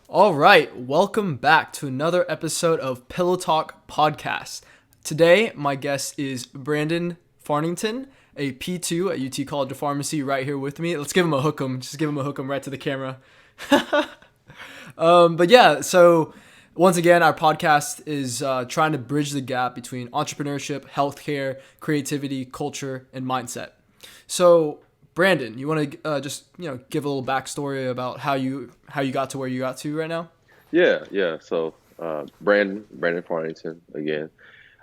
All right, welcome back to another episode of Pillow Talk Podcast. Today, my guest is Brandon Farnington, a P2 at UT College of Pharmacy, right here with me. Let's give him a hook'em. Just give him a hook'em right to the camera. So once again, our podcast is trying to bridge the gap between entrepreneurship, healthcare, creativity, culture, and mindset. So, Brandon, you want to just give a little backstory about how you got to where you got to right now? Yeah. So, Brandon Farnington again,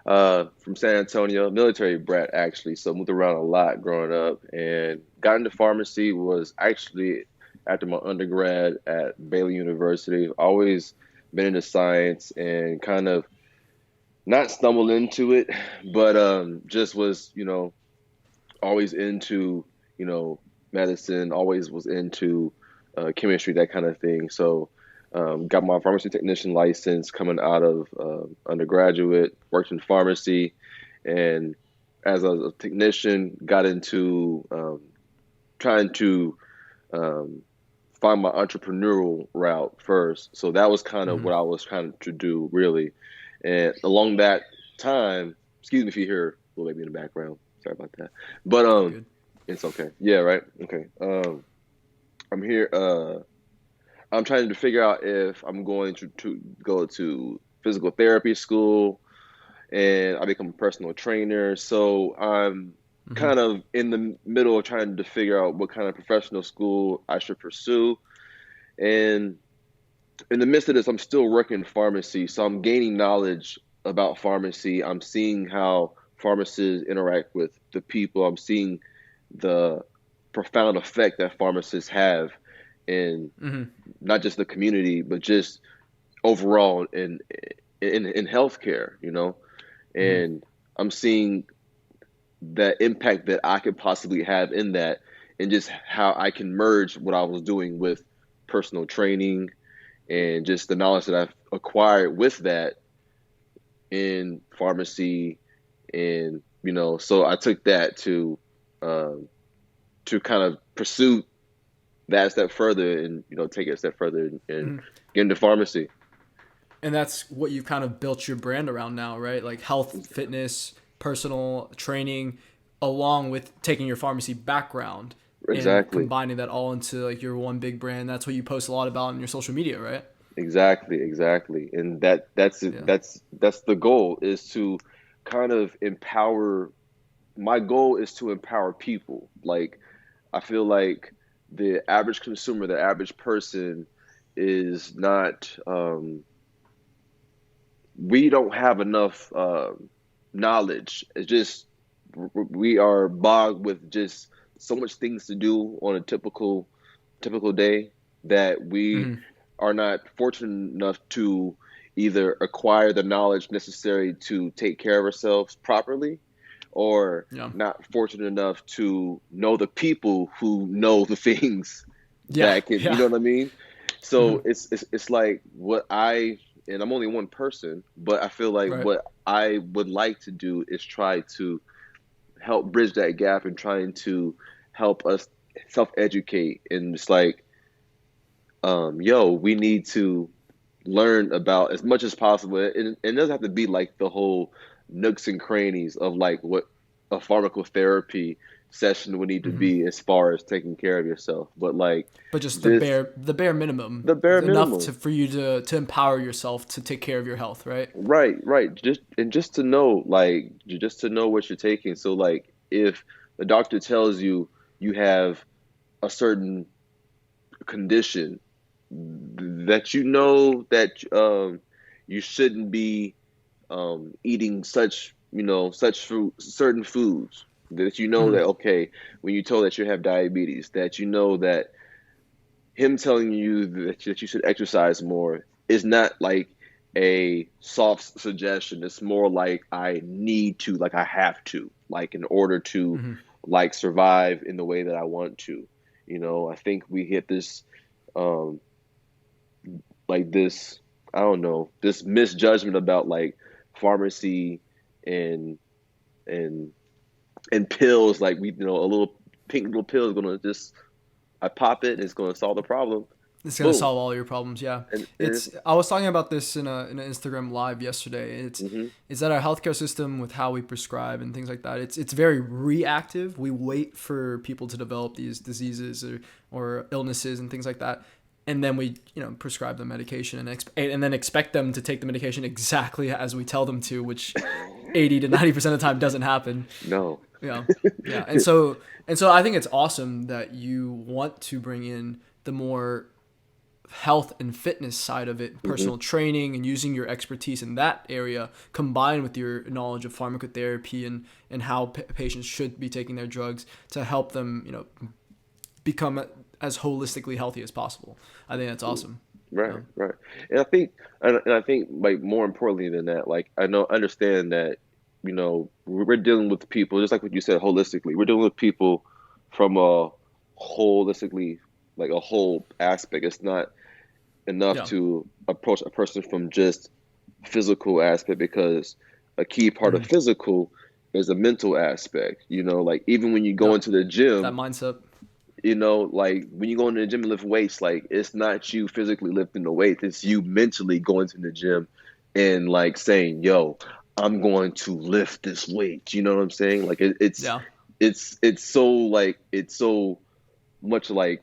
from San Antonio, military brat actually. So moved around a lot growing up, and got into pharmacy was actually after my undergrad at Baylor University. Always been into science and kind of not stumbled into it, but just was always into medicine. Always was into chemistry, that kind of thing. So. Got my pharmacy technician license coming out of undergraduate, worked in pharmacy, and as a technician, got into trying to um, find my entrepreneurial route first. So that was kind of Mm-hmm. what I was trying to do, really. And along that time, excuse me if you hear a little baby in the background. Sorry about that. But All good. it's okay. Yeah, right. Okay. I'm here. I'm trying to figure out if I'm going to go to physical therapy school and I become a personal trainer. So I'm Mm-hmm. kind of in the middle of trying to figure out what kind of professional school I should pursue. And in the midst of this, I'm still working in pharmacy. So I'm gaining knowledge about pharmacy. I'm seeing how pharmacists interact with the people. I'm seeing the profound effect that pharmacists have in Mm-hmm. not just the community, but just overall in healthcare. Mm-hmm. And I'm seeing that impact that I could possibly have in that, and just how I can merge what I was doing with personal training and just the knowledge that I've acquired with that in pharmacy, and so I took that um, to kind of pursue that step further, and take it a step further and Mm-hmm. get into pharmacy. And that's what you've kind of built your brand around now, right? Like health, fitness, personal training, along with taking your pharmacy background and Exactly. combining that all into like your one big brand. That's what you post a lot about on your social media, right? Exactly. And that's it. Yeah. That's the goal, is to kind of empower. My goal is to empower people. Like, I feel like the average consumer, the average person is not we don't have enough knowledge. It's just we are bogged with just so much things to do on a typical day, that we Mm-hmm. are not fortunate enough to either acquire the knowledge necessary to take care of ourselves properly, or Yeah. not fortunate enough to know the people who know the things Yeah. that can, you Yeah. know what I mean? Mm-hmm. So it's like what I, and I'm only one person, but I feel like Right. what I would like to do is try to help bridge that gap, and trying to help us self-educate, and just like, we need to learn about as much as possible. And it doesn't have to be like the whole nooks and crannies of like what a pharmacotherapy session would need to Mm-hmm. be as far as taking care of yourself, but like But just the just bare minimum, the bare enough minimum. to for you to empower yourself to take care of your health, right? Right. Just to know, like, just to know what you're taking. So like, if the doctor tells you you have a certain condition, that that you shouldn't be eating such food, certain foods, that Mm-hmm. that, okay, when you told that you have diabetes, that that him telling you that you should exercise more is not like a soft suggestion. It's more like I need to, like I have to, like in order to Mm-hmm. like survive in the way that I want to. I think we hit this um like this, I don't know, this misjudgment about like pharmacy and and and pills. Like, we, a little pink little pill is gonna just, I pop it and it's gonna solve the problem. It's gonna Boom. solve all your problems. Yeah, And it's, I was talking about this in an Instagram live yesterday. hmm It's that our healthcare system with how we prescribe and things like that. It's very reactive. We wait for people to develop these diseases or illnesses and things like that, and then we prescribe them medication and then expect them to take the medication exactly as we tell them to, which 80 to 90% of the time doesn't happen. no. Yeah, yeah, and so I think it's awesome that you want to bring in the more health and fitness side of it, hmm personal training and using your expertise in that area combined with your knowledge of pharmacotherapy and how patients should be taking their drugs to help them, become as holistically healthy as possible. I think that's awesome. Right, Yeah. right. And I think like more importantly than that, like understand that, we're dealing with people, just like what you said, holistically. We're dealing with people from a holistically, like a whole aspect. It's not enough Yeah. to approach a person from just physical aspect, because a key part of Hmm. physical is a mental aspect. Like even when you go Yep. into the That gym, mindset. like when you go into the gym and lift weights, like it's not you physically lifting the weight, it's you mentally going to the gym and like saying, "Yo, I'm going to lift this weight." You know what I'm saying? Like Yeah. it's so like it's so much like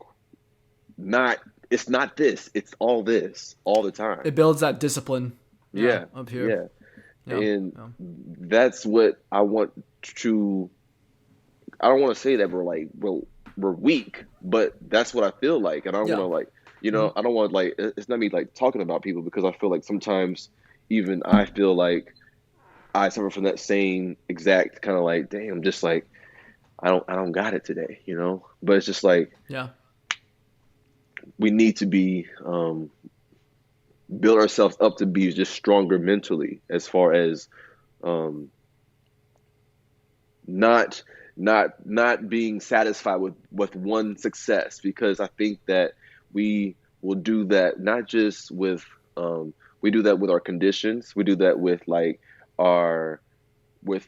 not it's not this, it's all this all the time. It builds that discipline. Yeah. Yeah, Up here. yeah. Yeah. And Yeah. that's what I want to I don't want to say that we're weak, but that's what I feel like, and I don't want Yeah. to like, Hmm. I don't want like it's not me like talking about people, because I feel like sometimes even I feel like I suffer from that same exact kind of like, damn, just like I don't got it today, But it's just like Yeah. we need to be build ourselves up to be just stronger mentally, as far as um, not not being satisfied with one success, because I think that we will do that not just with we do that with our conditions, we do that with like our with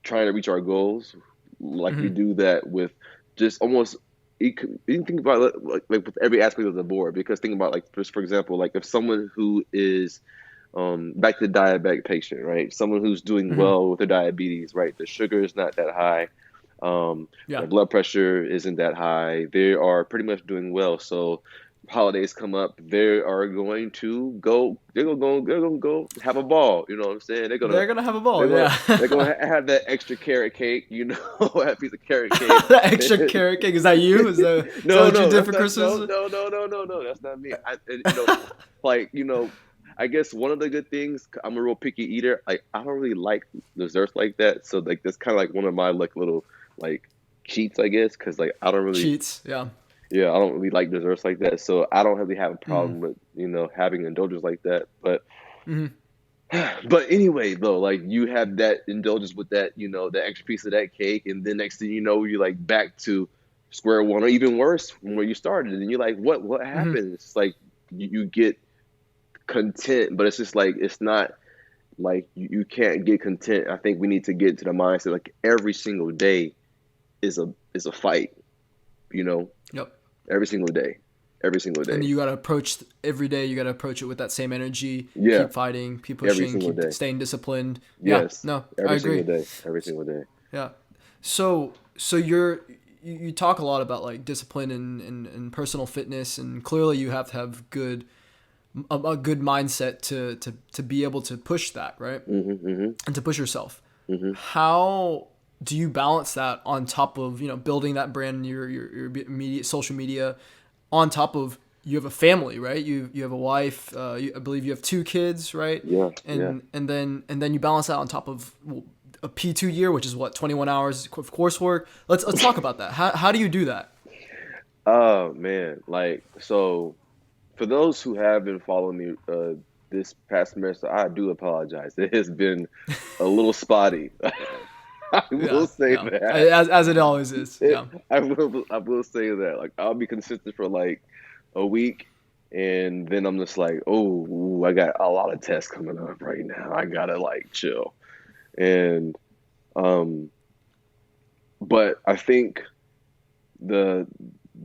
trying to reach our goals, like we Hmm. do that with just almost you can think about it like with every aspect of the board, because think about like for example, like if someone who is back to the diabetic patient, right? Someone who's doing Hmm. well with their diabetes, right? The sugar is not that high. Yeah. Their blood pressure isn't that high. They are pretty much doing well. So holidays come up, they are going to go. They're gonna go have a ball. You know what I'm saying? They're gonna have a They're ball. gonna Yeah. they're gonna have that extra carrot cake. That piece of carrot cake. The extra carrot cake. Is that you? Is that No, what you no, did that's for not. No, Christmas? no, no, no, no, no. That's not me. Like I guess one of the good things. I'm a real picky eater. Like I don't really like desserts like that. So like that's kind of like one of my like little like cheats, I guess, because like I don't really. Cheats. Yeah. Yeah, I don't really like desserts like that. So I don't really have a Mm. problem with having indulgence like that. But Hmm. but anyway, though, like you have that indulgence with that, the extra piece of that cake, and then next thing you know, you're like back to square one, or even worse from where you started, and you're like, what Hmm. happened? It's like you get content, but it's just like it's not like you can't get content. I think we need to get to the mindset like every single day is a fight, you know, Yep. every single day, every single And day. you gotta approach every day. You gotta approach it with that same energy. Yeah, Keep fighting. Keep every pushing. single Keep day. staying disciplined. Yeah. Yes, No, I every single agree. day, every single day. Yeah. So you talk a lot about like discipline and personal fitness, and clearly you have to have a good mindset to be able to push that, right? Hmm And to push yourself. hmm How do you balance that on top of building that brand, your immediate social media, on top of you have a family, right? You have a wife. I believe you have two kids, right? Yeah, yeah. And then you balance that on top of a P2 year, which is what 21 hours of coursework. Let's talk about that. How do you do that? Oh man, like so for those who have been following me this past semester, I do apologize. It has been a little spotty. I will Yeah, say yeah. that. As it always is. It, Yeah. I will say that. Like I'll be consistent for like a week, and then I'm just like, oh, ooh, I got a lot of tests coming up right now. I gotta like chill. And um, but I think the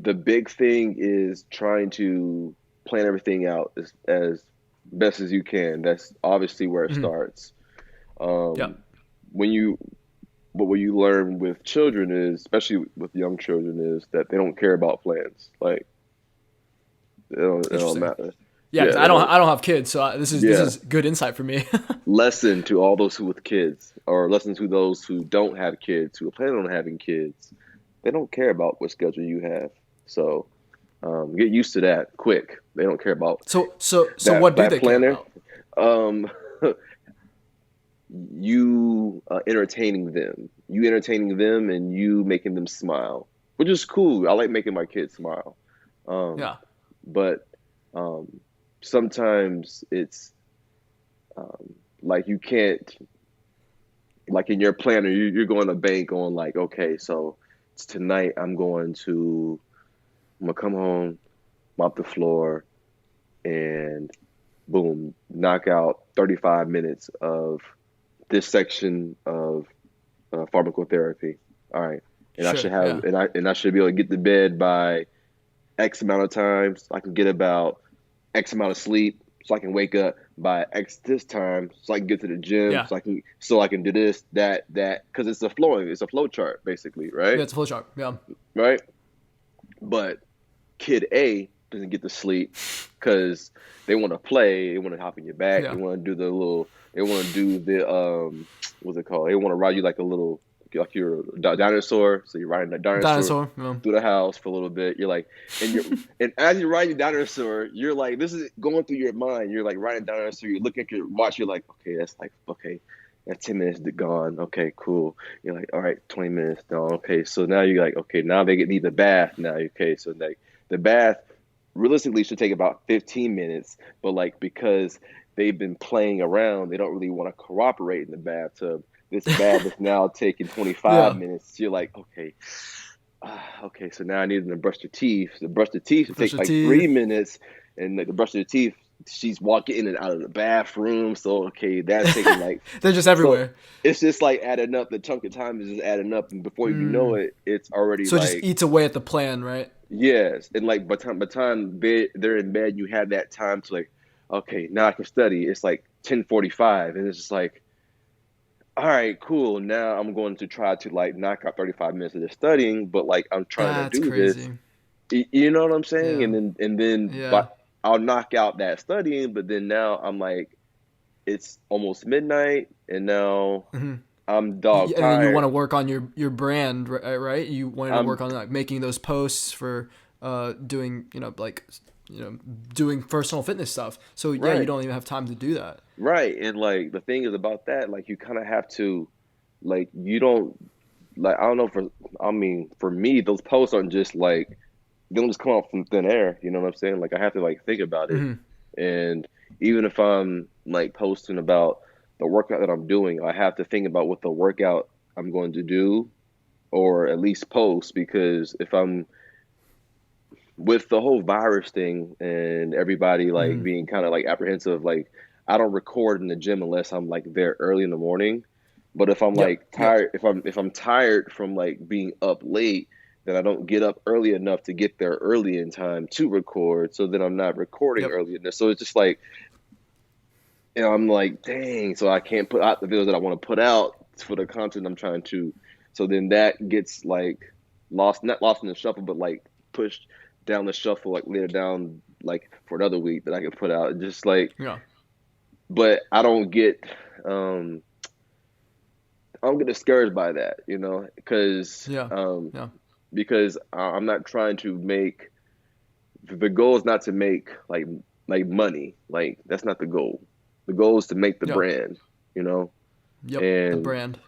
the big thing is trying to plan everything out as best as you can. That's obviously where it Hmm. starts. Yeah. Um, when you but what you learn with children is, especially with young children, is that they don't care about plans. Like it don't Interesting. matter. Yeah, because Yeah, they don't. I don't have kids, so this Yeah, is good insight for me. lesson to all those who with kids, or lesson to those who don't have kids, who are planning on having kids. They don't care about what schedule you have. So get used to that quick. They don't care about So what do that they care planner. about? Um, you entertaining them, and you making them smile, which is cool. I like making my kids smile. Um, Yeah. but um, sometimes it's like you can't, like in your planner, you're going to bank on like, okay, so tonight I'm gonna come home, mop the floor, and boom, knock out 35 minutes of this section of pharmacotherapy. All right, and I Sure. should have, Yeah. and I should be able to get to bed by X amount of times. So I can get about X amount of sleep, so I can wake up by X this time, so I can get to the gym, Yeah. so I can do this, that, because it's a flow chart basically, right? Yeah. It's a flow chart. Yeah. Right. But kid A doesn't get to sleep because they want to play, they want to hop in your back, Yeah. they want to do the what's it called? They want to ride you like a little, like you're a dinosaur. So you're riding the dinosaur Dinosaur. Yeah. through the house for a little bit. You're like, and as you're riding the dinosaur, you're like, this is going through your mind. You're like riding the dinosaur. You're looking at your watch. You're like, okay, that's like okay. That's 10 minutes gone. Okay, cool. You're like, all right, 20 minutes gone. Okay, so now you're like, okay, now they need the bath now. Okay, so like the bath realistically should take about 15 minutes, but like because they've been playing around, they don't really want to cooperate in the bathtub. This bath is now taking 25 Yeah. minutes. You're like, okay, okay, so now I need them to brush their teeth. The brush the teeth it Brush takes your like 3 teeth. minutes, and like the brush their teeth, she's walking in and out of the bathroom. So okay, that's taking like They're just so. everywhere. It's just like adding up. The chunk of time is just adding up, and before you know Mm. it, it's already So it just like eats away at the plan, right? yes, and like by the time they're in bed, you have that time to like, okay, now I can study. It's like 10:45, and it's just like, all right, cool. Now I'm going to try to like knock out 35 minutes of this studying, but like I'm trying to That's do this. crazy. You know what I'm saying? Yeah. And then Yeah. but I'll knock out that studying, but then now I'm like, it's almost midnight, and now Hmm. I'm dog And then you want tired. to work on your brand, right? You wanted to I'm work on like making those posts for doing like doing personal fitness stuff. So yeah, you right. don't even have time to do that. Right. And like the thing is about that, like you kind of have to, like, you don't, like, I don't know, I mean, for me, those posts aren't just like, they don't just come out from thin air. You know what I'm saying? Like, I have to, like, think about it. Hmm. And even if I'm, like, posting about the workout that I'm doing, I have to think about what the workout I'm going to do or at least post because if I'm, with the whole virus thing and everybody like Hmm. being kind of like apprehensive, like I don't record in the gym unless I'm like there early in the morning. But if I'm Yep. like Yep. tired, if I'm tired from like being up late, then I don't get up early enough to get there early in time to record. So then I'm not recording Yep. early enough. So it's just like, I'm like, dang. So I can't put out the videos that I want to put out for the content I'm trying to. So then that gets like lost, not lost in the shuffle, but like pushed down the shuffle, like later down, like for another week that I can put out. Just like, Yeah. but um, I don't get discouraged by that, Yeah. Yeah. because I'm not trying to make, the goal is not to make like money. Like that's not the goal. The goal is to make the Yeah. brand, you know, Yep. The and brand.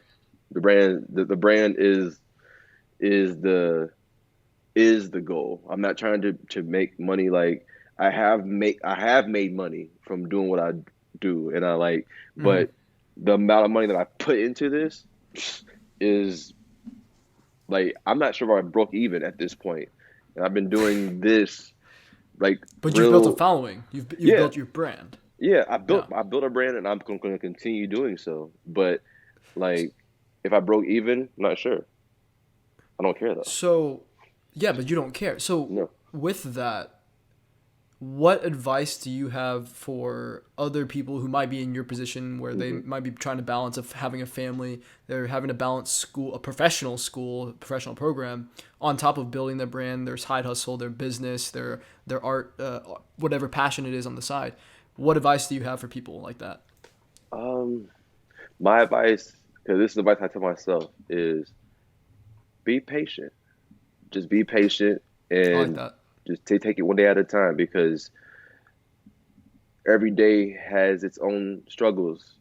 the brand is the goal. I'm not trying to make money. Like I have made money from doing what I do, and I like, Hmm. but the amount of money that I put into this is like I'm not sure if I broke even at this point, and I've been doing this like But you've built a real, following. You've yeah, built your brand. yeah. Yeah. I built a brand, and I'm going to continue doing so. But like, if I broke even, I'm not sure. I don't care though. So Yeah, but you don't care. So No. with that, what advice do you have for other people who might be in your position where they Hmm. might be trying to balance of having a family, they're having to balance school, a professional program on top of building their brand, their side hustle, their business, their art, whatever passion it is on the side. What advice do you have for people like that? Um, my advice, because this is advice I tell myself, is be patient. Just be patient I like and that. just take it one day at a time because every day has its own struggles,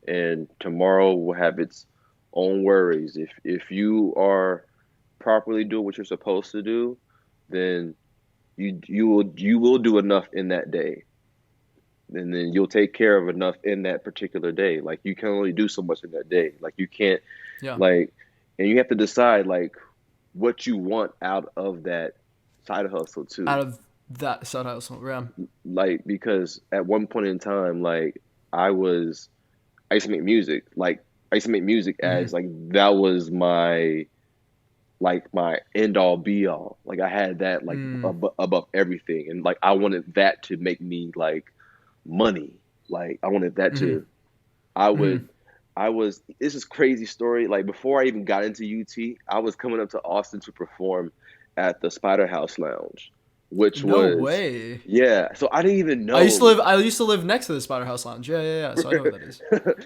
and tomorrow will have its own worries. If you are properly doing what you're supposed to do, then you will do enough in that day. And then you'll take care of enough in that particular day. Like you can only do so much in that day. Like you can't Yeah. like and you have to decide like what you want out of that side hustle too. Out of that side hustle, yeah. Like because at one point in time, like I was I used to make music. Like I used to make music Hmm. as like that was my end all be all. Like I had that like Mm, above everything, and like I wanted that to make me like money. Like I wanted that mm-hmm, to. I mm-hmm. would. I was. This is crazy story. Like before I even got into UT, I was coming up to Austin to perform at the Spider House Lounge, which No was way. yeah. So I didn't even know. I used to live next to the Spider House Lounge. Yeah, yeah, yeah. So I know what that is.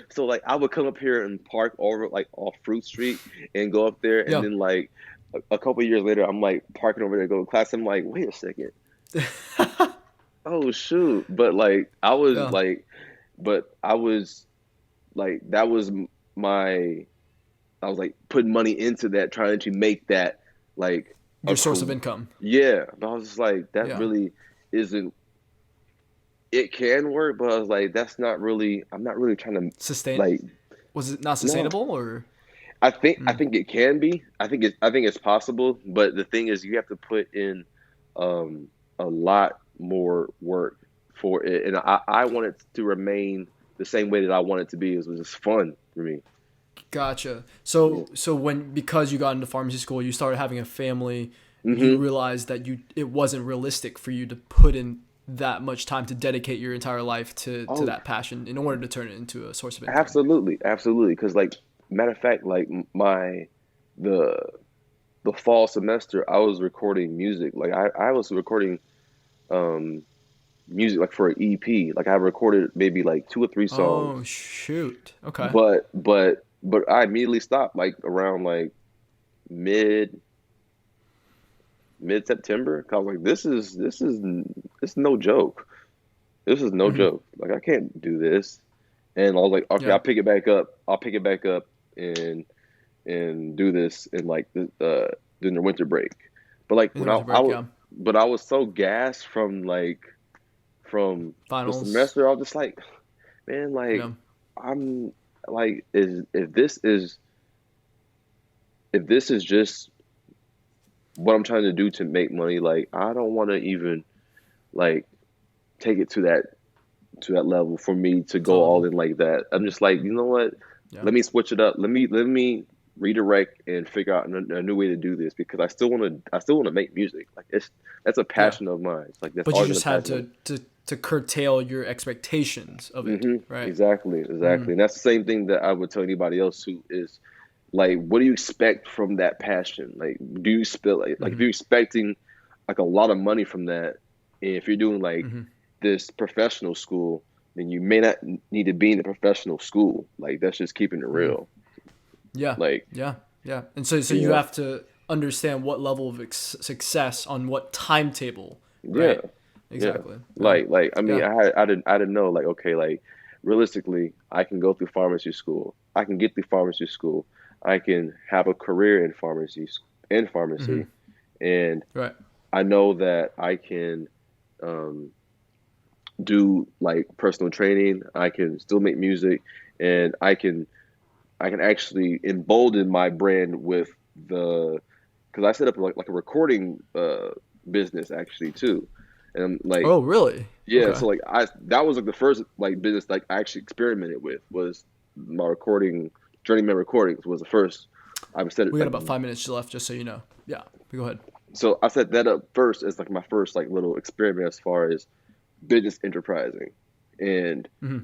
So like I would come up here and park over like off Fruit Street and go up there, and Yeah. then like a couple of years later, I'm like parking over there, go to class. I'm like, wait a second, oh shoot! Yeah. But I was like that was my I was like putting money into that, trying to make that like a Your source of career. income. Yeah, but I was just like that Yeah. really isn't. It can work, but I was like that's not really. I'm not really trying to Sustain. like Was it not no. sustainable or? I Mm. think it can be. I think it's possible, but the thing is you have to put in um a lot more work for it. And I want it to remain the same way that I want it to be. It was just fun for me. Gotcha. Yeah. So when because you got into pharmacy school, you started having a family, you Hmm. realized that it wasn't realistic for you to put in that much time to dedicate your entire life to Oh, that passion in order to turn it into a source of income. absolutely, absolutely. Because like matter of fact, like my the the fall semester, I was recording music. Like I was recording um music like for an EP. Like I recorded maybe like two or three Oh songs. shoot. Okay. But I immediately stopped like around like mid mid September. I was like, this is no joke. This is no Hmm. joke. Like I can't do this. And I was like, okay, Yeah. I'll pick it back up. I'll pick it back up and do this in like during the winter break. But like In the when winter I break, was, yeah. but I was so gassed from from the Finals. semester. I was just like, man, like Yeah. I'm like, is if this is just what I'm trying to do to make money, like I don't want to even like take it to that level for me to To go all level. in like that. I'm just like, you know what? Yeah. Let me switch it up. Let me redirect and figure out a new way to do this because I still want to make music. Like it's that's a Yeah. passion of mine. It's like that's But you always been a just had passion of to curtail your expectations of it, right? Exactly, Mm. exactly. And that's the same thing that I would tell anybody else who is like, what do you expect from that passion? Like, do you expect like if Mm-hmm. you're expecting like a lot of money from that, and if you're doing like Mm-hmm. this professional school, then you may not need to be in a professional school. Like that's just keeping it Mm. real. Yeah. Like, Yeah. Yeah. And so you you know, have to understand what level of success on what timetable, yeah, right? yeah. Exactly. Yeah. I mean, Yeah. I didn't know like, okay, like realistically, I can go through pharmacy school. I can get through pharmacy school. I can have a career in in Mm-hmm. pharmacy, and Right. I know that I can um, do like personal training. I can still make music, and I can actually embolden my brand with the because I set up like a recording business actually too, and like Oh, really? yeah, Okay. so like I that was like the first like business like I actually experimented with was my recording Journeyman Recordings was the first I've said it We got like about 5 minutes left, just so you know. Yeah. Go ahead. So I set that up first as like my first like little experiment as far as business enterprising, and Hmm.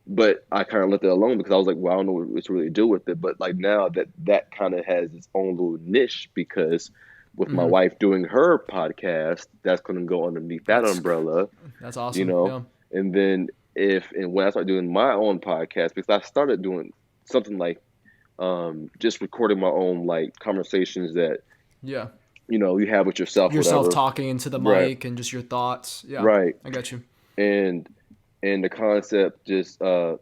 but I kind of left it alone because I was like, well, I don't know what to really do with it. But like now that kind of has its own little niche because with my Hmm. wife doing her podcast, that's going to go underneath that That's umbrella, that's you awesome. know. Yeah. And then when I start doing my own podcast, because I started doing something like just recording my own like conversations that Yeah. you have with yourself, Yourself whatever. talking into the Right, mic and just your thoughts. Yeah. right. I got you. And the concept just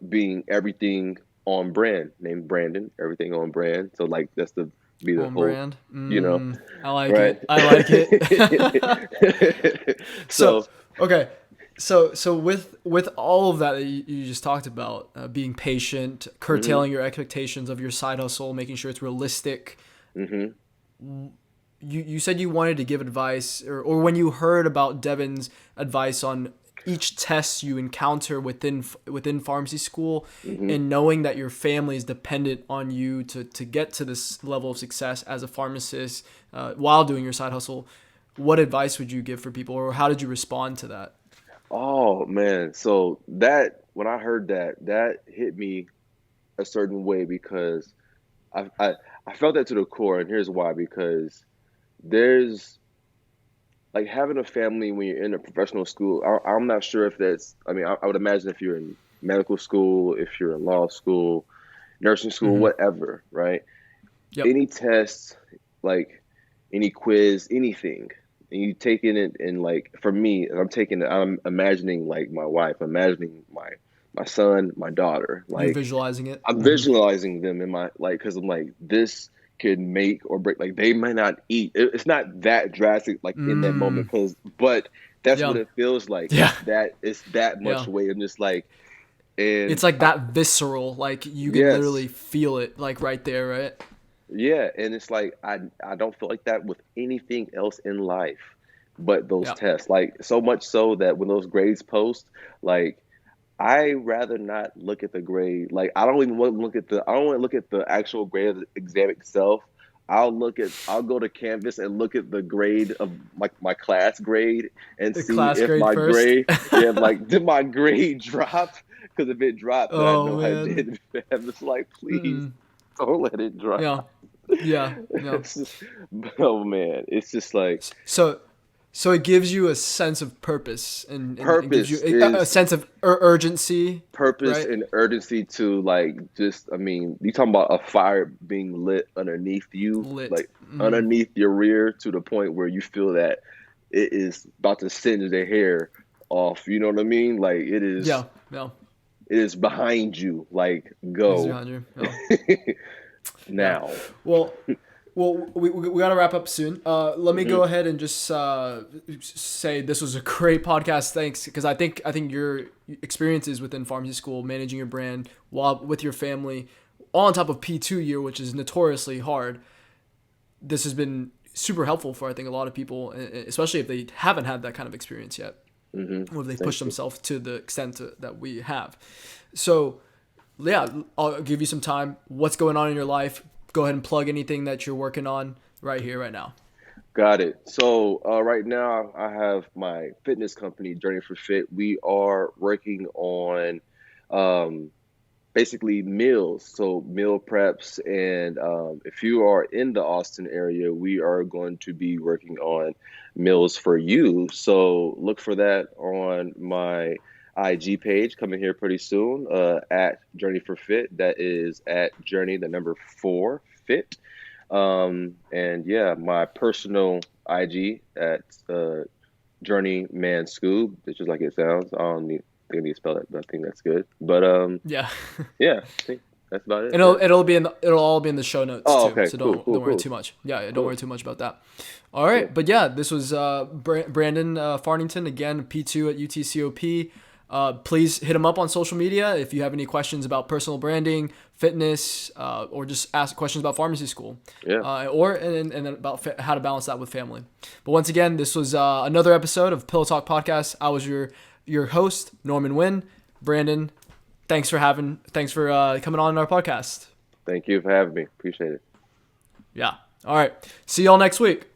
being everything on brand, named Brandon, everything on brand. So like that's the be the On whole, brand. you know, I like right? it. I like it. So So, okay. So with all of that you just talked about, being patient, hmm curtailing your expectations of your side hustle, making sure it's realistic. hmm You said you wanted to give advice, or when you heard about Devin's advice on each test you encounter within pharmacy school, hmm and knowing that your family is dependent on you to get to this level of success as a pharmacist, while doing your side hustle, what advice would you give for people, or how did you respond to that? Oh man, so that when I heard that, that hit me a certain way because I I, I felt that to the core, and here's why: because there's like having a family when you're in a professional school. I'm not sure if that's. I mean, I would imagine if you're in medical school, if you're in law school, nursing school, Mm-hmm. whatever, right? Yep. Any test, like any quiz, anything, and you taking it and like for me, I'm taking it. I'm imagining like my wife, imagining my son, my daughter, You're like visualizing it. I'm Mm-hmm. visualizing them in my like because I'm like this could make or break. Like they might not eat. It's not that drastic like in that moment because, but that's what Yeah. it feels like. Yeah. It's that much Yeah. weight and just like and It's like that visceral, like you can yes, literally feel it, like right there, right? yeah, and it's like I don't feel like that with anything else in life, but those Yeah. tests. Like so much so that when those grades post, like I rather not look at the grade. Like I don't even want to look at the. I don't want to look at the actual grade of the exam itself. I'll go to Canvas and look at the grade of my class grade and The see class if grade my first. grade, yeah, like did my grade drop? Because if it dropped, then I Oh know I man. did. I'm just like, please Mm. don't let it drop. Yeah. Yeah. Yeah. It's just, oh man, it's just like So so it gives you a sense of purpose, and gives you purpose a is sense of urgency, purpose right? and urgency to like just I mean you talking about a fire being lit underneath you Lit. like Mm. underneath your rear to the point where you feel that it is about to singe the hair off, you know what I mean, like Yeah. Yeah. it is behind you, like Easy go 100. Yeah. Yeah. now. Well, we got to wrap up soon. Let me go Hmm ahead and just say this was a great podcast. Thanks, because I think your experiences within pharmacy school, managing your brand while with your family, all on top of P2 year, which is notoriously hard. This has been super helpful for I think a lot of people, especially if they haven't had that kind of experience yet, or if they've Thank pushed you. themselves to the extent that we have. So yeah, I'll give you some time. What's going on in your life? Go ahead and plug anything that you're working on right here, right now. Got it. So right now I have my fitness company, Journey for Fit. We are working on um, basically meals, so meal preps. And if you are in the Austin area, we are going to be working on meals for you. So look for that on my IG page coming here pretty soon at Journey for Fit. That is at Journey, the number four, Fit. And yeah, my personal IG at Journey Man Scoob. It's just like it sounds. I don't need, think I need to spell it, but I think that's good. But Yeah, yeah, I think that's about it. and Yeah. it'll all be in the show notes Oh, too. okay. So Cool, don't cool, don't worry cool, too much. Yeah, don't worry cool. too much about that. All Yeah. right, but yeah, this was Brandon Farnington again, P2 at UTCOP. Please hit him up on social media if you have any questions about personal branding, fitness, or just ask questions about pharmacy school, Yeah. and then about how to balance that with family. But once again, this was another episode of Pillow Talk Podcast. I was your host, Norman Wynn. Brandon, thanks for coming on our podcast. Thank you for having me. Appreciate it. Yeah. All right. See y'all next week.